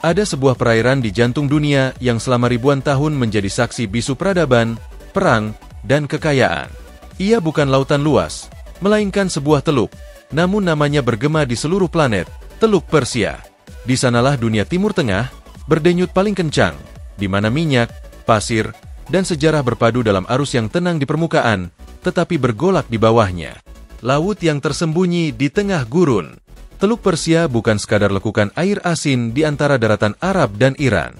Ada sebuah perairan di jantung dunia yang selama ribuan tahun menjadi saksi bisu peradaban, perang, dan kekayaan. Ia bukan lautan luas, melainkan sebuah teluk, namun namanya bergema di seluruh planet, Teluk Persia. Di sanalah dunia Timur Tengah berdenyut paling kencang, di mana minyak, pasir, dan sejarah berpadu dalam arus yang tenang di permukaan, tetapi bergolak di bawahnya. Laut yang tersembunyi di tengah gurun. Teluk Persia bukan sekadar lekukan air asin di antara daratan Arab dan Iran.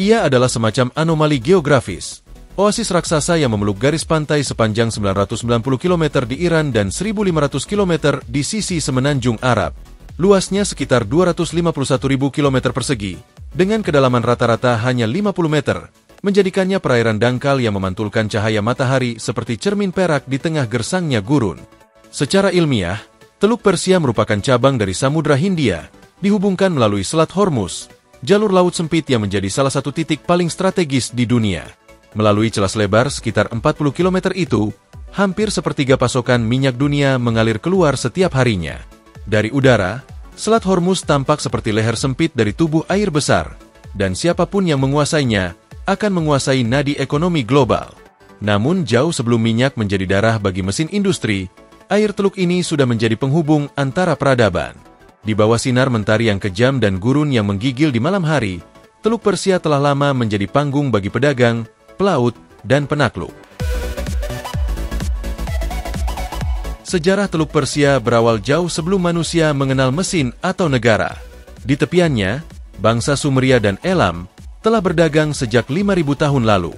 Ia adalah semacam anomali geografis. Oasis raksasa yang memeluk garis pantai sepanjang 990 km di Iran dan 1.500 km di sisi semenanjung Arab. Luasnya sekitar 251.000 km persegi, dengan kedalaman rata-rata hanya 50 meter, menjadikannya perairan dangkal yang memantulkan cahaya matahari seperti cermin perak di tengah gersangnya gurun. Secara ilmiah, Teluk Persia merupakan cabang dari Samudra Hindia, dihubungkan melalui Selat Hormuz, jalur laut sempit yang menjadi salah satu titik paling strategis di dunia. Melalui celah lebar sekitar 40 km itu, hampir sepertiga pasokan minyak dunia mengalir keluar setiap harinya. Dari udara, Selat Hormuz tampak seperti leher sempit dari tubuh air besar, dan siapapun yang menguasainya akan menguasai nadi ekonomi global. Namun jauh sebelum minyak menjadi darah bagi mesin industri, air teluk ini sudah menjadi penghubung antara peradaban. Di bawah sinar mentari yang kejam dan gurun yang menggigil di malam hari, Teluk Persia telah lama menjadi panggung bagi pedagang, pelaut, dan penakluk. Sejarah Teluk Persia berawal jauh sebelum manusia mengenal mesin atau negara. Di tepiannya, bangsa Sumeria dan Elam telah berdagang sejak 5.000 tahun lalu.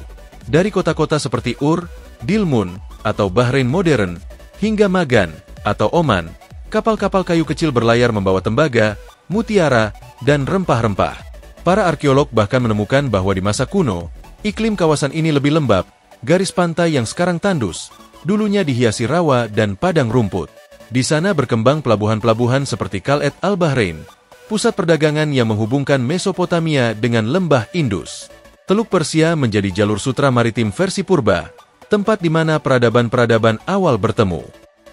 Dari kota-kota seperti Ur, Dilmun, atau Bahrain modern, hingga Magan, atau Oman, kapal-kapal kayu kecil berlayar membawa tembaga, mutiara, dan rempah-rempah. Para arkeolog bahkan menemukan bahwa di masa kuno, iklim kawasan ini lebih lembab, garis pantai yang sekarang tandus, dulunya dihiasi rawa dan padang rumput. Di sana berkembang pelabuhan-pelabuhan seperti Khaled al-Bahrain, pusat perdagangan yang menghubungkan Mesopotamia dengan lembah Indus. Teluk Persia menjadi jalur sutra maritim versi purba, tempat di mana peradaban-peradaban awal bertemu.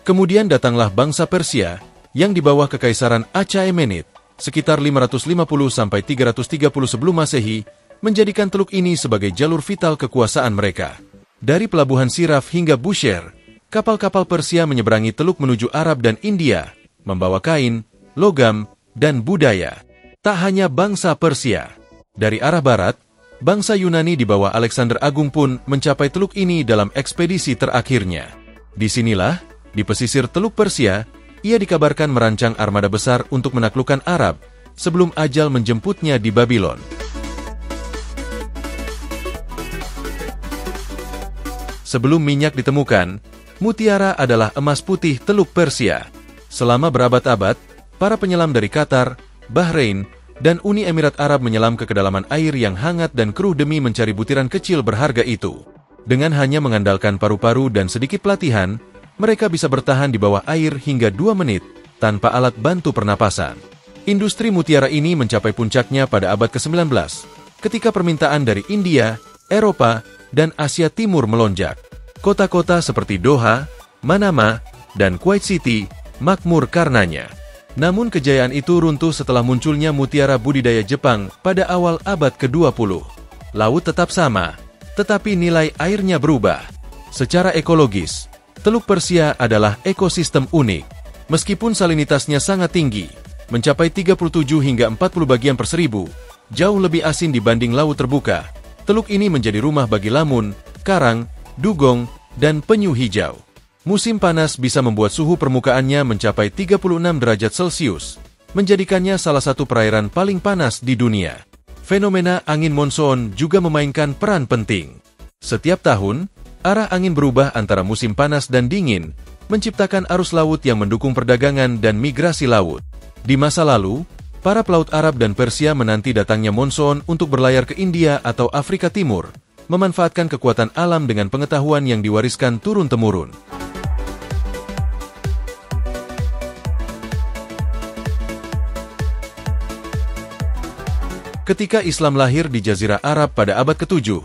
Kemudian datanglah bangsa Persia, yang di bawah kekaisaran Achaemenid, sekitar 550–330 sebelum Masehi, menjadikan teluk ini sebagai jalur vital kekuasaan mereka. Dari pelabuhan Siraf hingga Bushehr, kapal-kapal Persia menyeberangi teluk menuju Arab dan India, membawa kain, logam, dan budaya. Tak hanya bangsa Persia. Dari arah barat, bangsa Yunani di bawah Alexander Agung pun mencapai teluk ini dalam ekspedisi terakhirnya. Disinilah, di pesisir Teluk Persia, ia dikabarkan merancang armada besar untuk menaklukkan Arab, sebelum ajal menjemputnya di Babylon. Sebelum minyak ditemukan, mutiara adalah emas putih Teluk Persia. Selama berabad-abad, para penyelam dari Qatar, Bahrain, dan Uni Emirat Arab menyelam ke kedalaman air yang hangat dan keruh demi mencari butiran kecil berharga itu. Dengan hanya mengandalkan paru-paru dan sedikit pelatihan, mereka bisa bertahan di bawah air hingga 2 menit, tanpa alat bantu pernapasan. Industri mutiara ini mencapai puncaknya pada abad ke-19, ketika permintaan dari India, Eropa, dan Asia Timur melonjak. Kota-kota seperti Doha, Manama, dan Kuwait City makmur karenanya. Namun kejayaan itu runtuh setelah munculnya mutiara budidaya Jepang pada awal abad ke-20. Laut tetap sama, tetapi nilai airnya berubah. Secara ekologis, Teluk Persia adalah ekosistem unik. Meskipun salinitasnya sangat tinggi, mencapai 37 hingga 40 bagian per seribu, jauh lebih asin dibanding laut terbuka, teluk ini menjadi rumah bagi lamun, karang, dugong, dan penyu hijau. Musim panas bisa membuat suhu permukaannya mencapai 36 derajat Celcius, menjadikannya salah satu perairan paling panas di dunia. Fenomena angin monsoon juga memainkan peran penting. Setiap tahun, arah angin berubah antara musim panas dan dingin, menciptakan arus laut yang mendukung perdagangan dan migrasi laut. Di masa lalu, para pelaut Arab dan Persia menanti datangnya monsoon untuk berlayar ke India atau Afrika Timur, memanfaatkan kekuatan alam dengan pengetahuan yang diwariskan turun-temurun. Ketika Islam lahir di Jazirah Arab pada abad ke-7,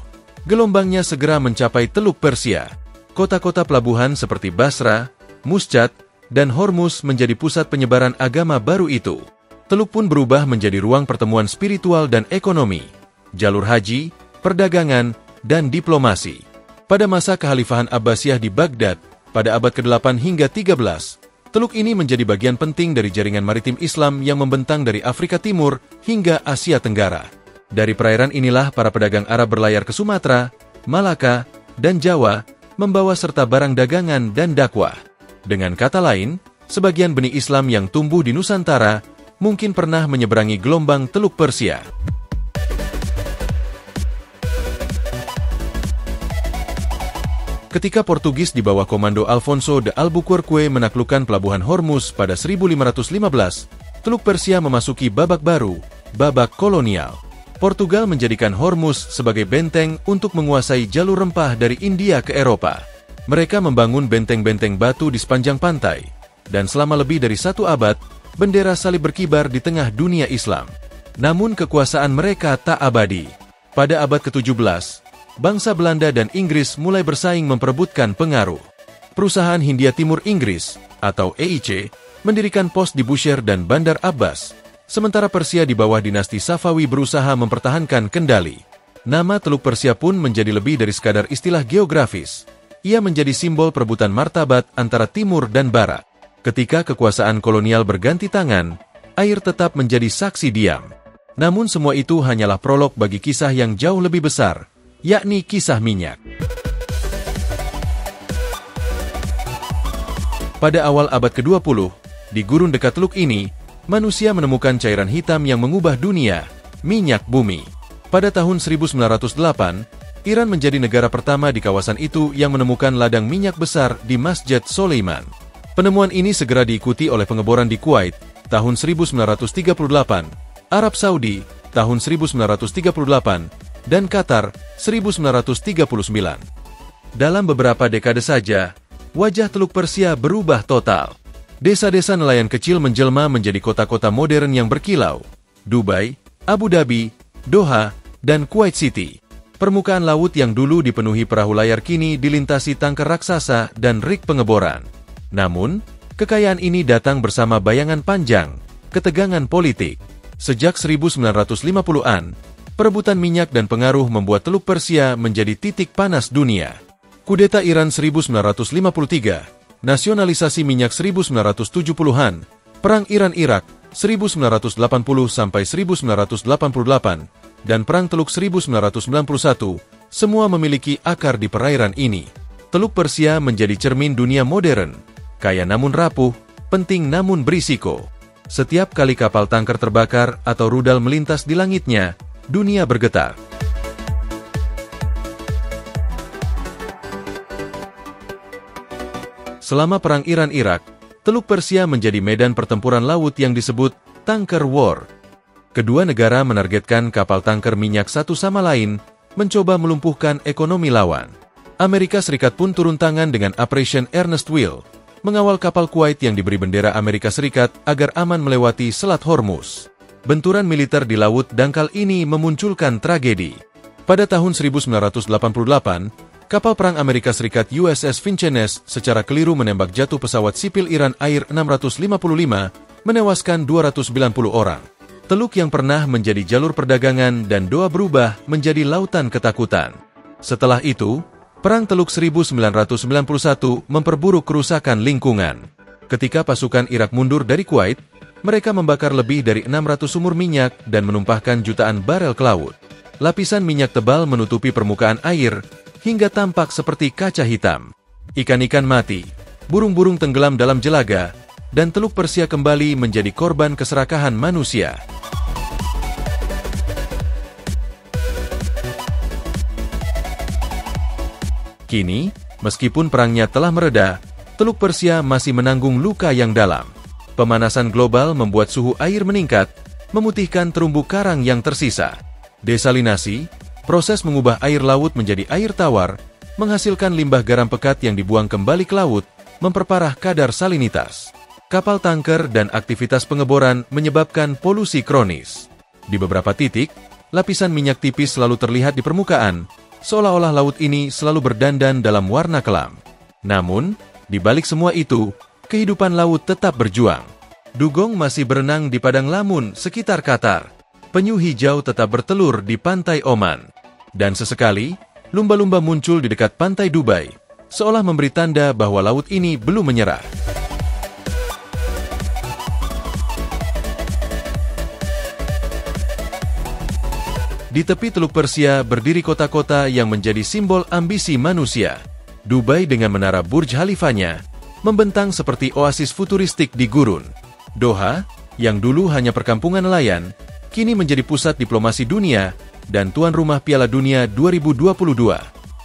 gelombangnya segera mencapai Teluk Persia. Kota-kota pelabuhan seperti Basra, Muscat, dan Hormuz menjadi pusat penyebaran agama baru itu. Teluk pun berubah menjadi ruang pertemuan spiritual dan ekonomi, jalur haji, perdagangan, dan diplomasi. Pada masa Kekhalifahan Abbasiyah di Baghdad, pada abad ke-8 hingga 13, teluk ini menjadi bagian penting dari jaringan maritim Islam yang membentang dari Afrika Timur hingga Asia Tenggara. Dari perairan inilah para pedagang Arab berlayar ke Sumatera, Malaka, dan Jawa, membawa serta barang dagangan dan dakwah. Dengan kata lain, sebagian benih Islam yang tumbuh di Nusantara mungkin pernah menyeberangi gelombang Teluk Persia. Ketika Portugis di bawah komando Alfonso de Albuquerque menaklukkan pelabuhan Hormuz pada 1515, Teluk Persia memasuki babak baru, babak kolonial. Portugal menjadikan Hormuz sebagai benteng untuk menguasai jalur rempah dari India ke Eropa. Mereka membangun benteng-benteng batu di sepanjang pantai, dan selama lebih dari 1 abad, bendera salib berkibar di tengah dunia Islam. Namun kekuasaan mereka tak abadi. Pada abad ke-17, bangsa Belanda dan Inggris mulai bersaing memperebutkan pengaruh. Perusahaan Hindia Timur Inggris, atau EIC, mendirikan pos di Bushehr dan Bandar Abbas, sementara Persia di bawah dinasti Safawi berusaha mempertahankan kendali. Nama Teluk Persia pun menjadi lebih dari sekadar istilah geografis. Ia menjadi simbol perebutan martabat antara timur dan barat. Ketika kekuasaan kolonial berganti tangan, air tetap menjadi saksi diam. Namun semua itu hanyalah prolog bagi kisah yang jauh lebih besar, yakni kisah minyak. Pada awal abad ke-20, di gurun dekat teluk ini, manusia menemukan cairan hitam yang mengubah dunia, minyak bumi. Pada tahun 1908, Iran menjadi negara pertama di kawasan itu yang menemukan ladang minyak besar di Masjid Soleiman. Penemuan ini segera diikuti oleh pengeboran di Kuwait, tahun 1938, Arab Saudi, tahun 1938, dan Qatar, 1939. Dalam beberapa dekade saja, wajah Teluk Persia berubah total. Desa-desa nelayan kecil menjelma menjadi kota-kota modern yang berkilau. Dubai, Abu Dhabi, Doha, dan Kuwait City. Permukaan laut yang dulu dipenuhi perahu layar kini dilintasi tanker raksasa dan rig pengeboran. Namun, kekayaan ini datang bersama bayangan panjang, ketegangan politik. Sejak 1950-an, perebutan minyak dan pengaruh membuat Teluk Persia menjadi titik panas dunia. Kudeta Iran 1953, nasionalisasi minyak 1970-an, Perang Iran-Irak 1980-1988, dan Perang Teluk 1991, semua memiliki akar di perairan ini. Teluk Persia menjadi cermin dunia modern, kaya namun rapuh, penting namun berisiko. Setiap kali kapal tanker terbakar atau rudal melintas di langitnya, dunia bergetar. Selama Perang Iran-Irak, Teluk Persia menjadi medan pertempuran laut yang disebut Tanker War. Kedua negara menargetkan kapal tanker minyak satu sama lain, mencoba melumpuhkan ekonomi lawan. Amerika Serikat pun turun tangan dengan Operation Earnest Will, mengawal kapal Kuwait yang diberi bendera Amerika Serikat agar aman melewati Selat Hormuz. Benturan militer di laut dangkal ini memunculkan tragedi. Pada tahun 1988, kapal perang Amerika Serikat USS Vincennes secara keliru menembak jatuh pesawat sipil Iran Air 655, menewaskan 290 orang. Teluk yang pernah menjadi jalur perdagangan dan doa berubah menjadi lautan ketakutan. Setelah itu, Perang Teluk 1991 memperburuk kerusakan lingkungan. Ketika pasukan Irak mundur dari Kuwait, mereka membakar lebih dari 600 sumur minyak dan menumpahkan jutaan barel ke laut. Lapisan minyak tebal menutupi permukaan air, hingga tampak seperti kaca hitam. Ikan-ikan mati, burung-burung tenggelam dalam jelaga, dan Teluk Persia kembali menjadi korban keserakahan manusia. Kini, meskipun perangnya telah mereda, Teluk Persia masih menanggung luka yang dalam. Pemanasan global membuat suhu air meningkat, memutihkan terumbu karang yang tersisa. Desalinasi, proses mengubah air laut menjadi air tawar, menghasilkan limbah garam pekat yang dibuang kembali ke laut, memperparah kadar salinitas. Kapal tanker dan aktivitas pengeboran menyebabkan polusi kronis. Di beberapa titik, lapisan minyak tipis selalu terlihat di permukaan, seolah-olah laut ini selalu berdandan dalam warna kelam. Namun, di balik semua itu, kehidupan laut tetap berjuang. Dugong masih berenang di padang lamun sekitar Qatar. Penyu hijau tetap bertelur di pantai Oman. Dan sesekali, lumba-lumba muncul di dekat pantai Dubai, seolah memberi tanda bahwa laut ini belum menyerah. Di tepi Teluk Persia berdiri kota-kota yang menjadi simbol ambisi manusia. Dubai dengan menara Burj Khalifanya membentang seperti oasis futuristik di gurun. Doha, yang dulu hanya perkampungan nelayan, kini menjadi pusat diplomasi dunia dan tuan rumah Piala Dunia 2022.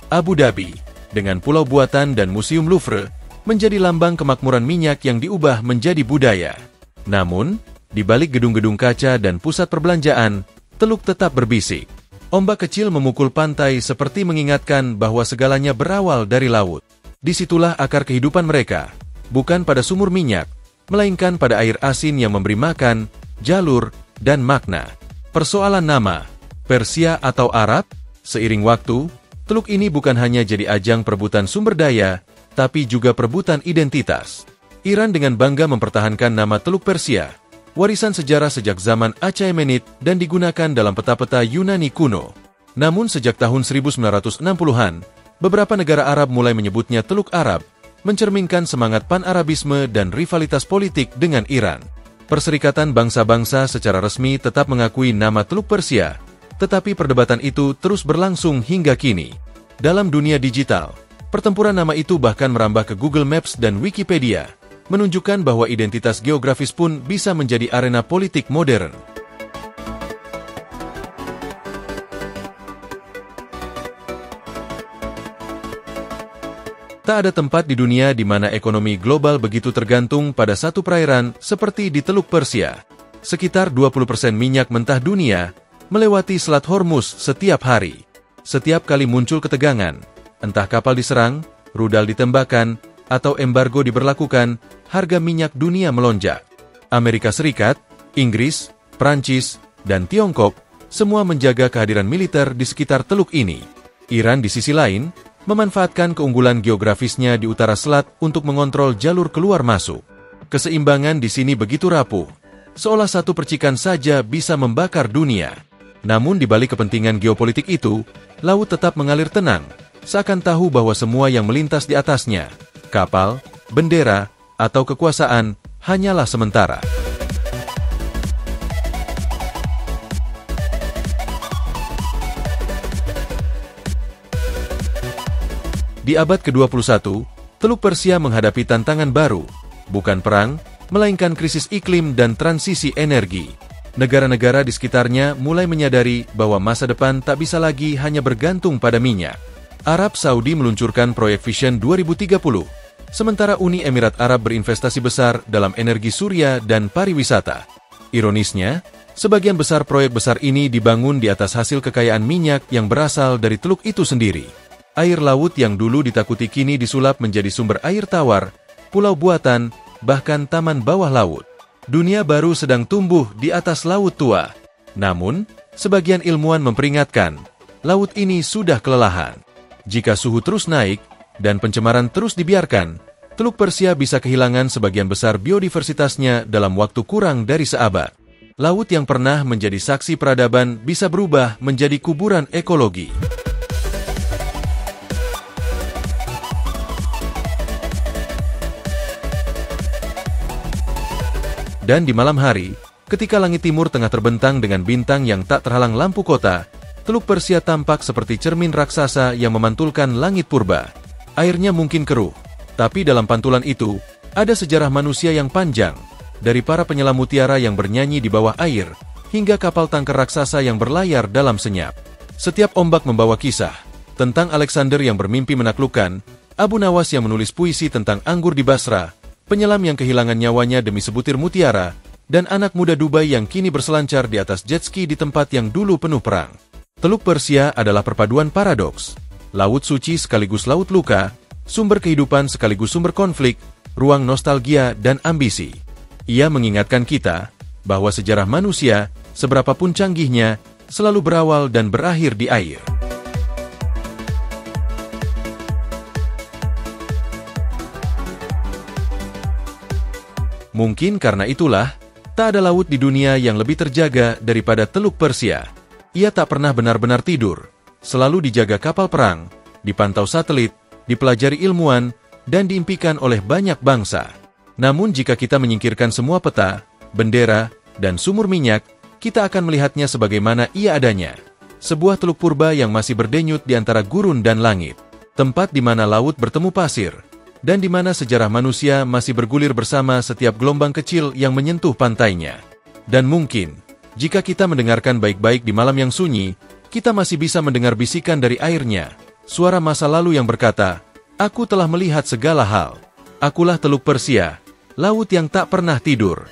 Abu Dhabi, dengan pulau buatan dan Museum Louvre, menjadi lambang kemakmuran minyak yang diubah menjadi budaya. Namun, di balik gedung-gedung kaca dan pusat perbelanjaan, teluk tetap berbisik. Ombak kecil memukul pantai seperti mengingatkan bahwa segalanya berawal dari laut. Disitulah akar kehidupan mereka, bukan pada sumur minyak, melainkan pada air asin yang memberi makan, jalur, dan makna. Persoalan nama, Persia atau Arab, seiring waktu, teluk ini bukan hanya jadi ajang perebutan sumber daya, tapi juga perebutan identitas. Iran dengan bangga mempertahankan nama Teluk Persia, warisan sejarah sejak zaman Achaemenid dan digunakan dalam peta-peta Yunani kuno. Namun sejak tahun 1960-an, beberapa negara Arab mulai menyebutnya Teluk Arab, mencerminkan semangat pan-Arabisme dan rivalitas politik dengan Iran. Perserikatan Bangsa-Bangsa secara resmi tetap mengakui nama Teluk Persia, tetapi perdebatan itu terus berlangsung hingga kini. Dalam dunia digital, pertempuran nama itu bahkan merambah ke Google Maps dan Wikipedia, menunjukkan bahwa identitas geografis pun bisa menjadi arena politik modern. Tak ada tempat di dunia di mana ekonomi global begitu tergantung pada satu perairan seperti di Teluk Persia. Sekitar 20% minyak mentah dunia melewati Selat Hormuz setiap hari. Setiap kali muncul ketegangan, entah kapal diserang, rudal ditembakkan, atau embargo diberlakukan, harga minyak dunia melonjak. Amerika Serikat, Inggris, Prancis, dan Tiongkok semua menjaga kehadiran militer di sekitar teluk ini. Iran di sisi lain, memanfaatkan keunggulan geografisnya di utara selat untuk mengontrol jalur keluar masuk. Keseimbangan di sini begitu rapuh, seolah satu percikan saja bisa membakar dunia. Namun di balik kepentingan geopolitik itu, laut tetap mengalir tenang, seakan tahu bahwa semua yang melintas di atasnya, kapal, bendera, atau kekuasaan, hanyalah sementara. Di abad ke-21, Teluk Persia menghadapi tantangan baru, bukan perang, melainkan krisis iklim dan transisi energi. Negara-negara di sekitarnya mulai menyadari bahwa masa depan tak bisa lagi hanya bergantung pada minyak. Arab Saudi meluncurkan proyek Vision 2030, sementara Uni Emirat Arab berinvestasi besar dalam energi surya dan pariwisata. Ironisnya, sebagian besar proyek besar ini dibangun di atas hasil kekayaan minyak yang berasal dari teluk itu sendiri. Air laut yang dulu ditakuti kini disulap menjadi sumber air tawar, pulau buatan, bahkan taman bawah laut. Dunia baru sedang tumbuh di atas laut tua. Namun, sebagian ilmuwan memperingatkan, laut ini sudah kelelahan. Jika suhu terus naik, dan pencemaran terus dibiarkan, Teluk Persia bisa kehilangan sebagian besar biodiversitasnya dalam waktu kurang dari seabad. Laut yang pernah menjadi saksi peradaban bisa berubah menjadi kuburan ekologi. Dan di malam hari, ketika langit timur tengah terbentang dengan bintang yang tak terhalang lampu kota, Teluk Persia tampak seperti cermin raksasa yang memantulkan langit purba. Airnya mungkin keruh, tapi dalam pantulan itu, ada sejarah manusia yang panjang, dari para penyelam mutiara yang bernyanyi di bawah air, hingga kapal tangker raksasa yang berlayar dalam senyap. Setiap ombak membawa kisah, tentang Alexander yang bermimpi menaklukkan, Abu Nawas yang menulis puisi tentang anggur di Basra, penyelam yang kehilangan nyawanya demi sebutir mutiara, dan anak muda Dubai yang kini berselancar di atas jet ski di tempat yang dulu penuh perang. Teluk Persia adalah perpaduan paradoks, laut suci sekaligus laut luka, sumber kehidupan sekaligus sumber konflik, ruang nostalgia dan ambisi. Ia mengingatkan kita bahwa sejarah manusia, seberapapun canggihnya, selalu berawal dan berakhir di air. Mungkin karena itulah, tak ada laut di dunia yang lebih terjaga daripada Teluk Persia. Ia tak pernah benar-benar tidur, selalu dijaga kapal perang, dipantau satelit, dipelajari ilmuwan, dan diimpikan oleh banyak bangsa. Namun jika kita menyingkirkan semua peta, bendera, dan sumur minyak, kita akan melihatnya sebagaimana ia adanya. Sebuah teluk purba yang masih berdenyut di antara gurun dan langit. Tempat di mana laut bertemu pasir, dan di mana sejarah manusia masih bergulir bersama setiap gelombang kecil yang menyentuh pantainya. Dan mungkin, jika kita mendengarkan baik-baik di malam yang sunyi, kita masih bisa mendengar bisikan dari airnya, suara masa lalu yang berkata, "Aku telah melihat segala hal. Akulah Teluk Persia, laut yang tak pernah tidur."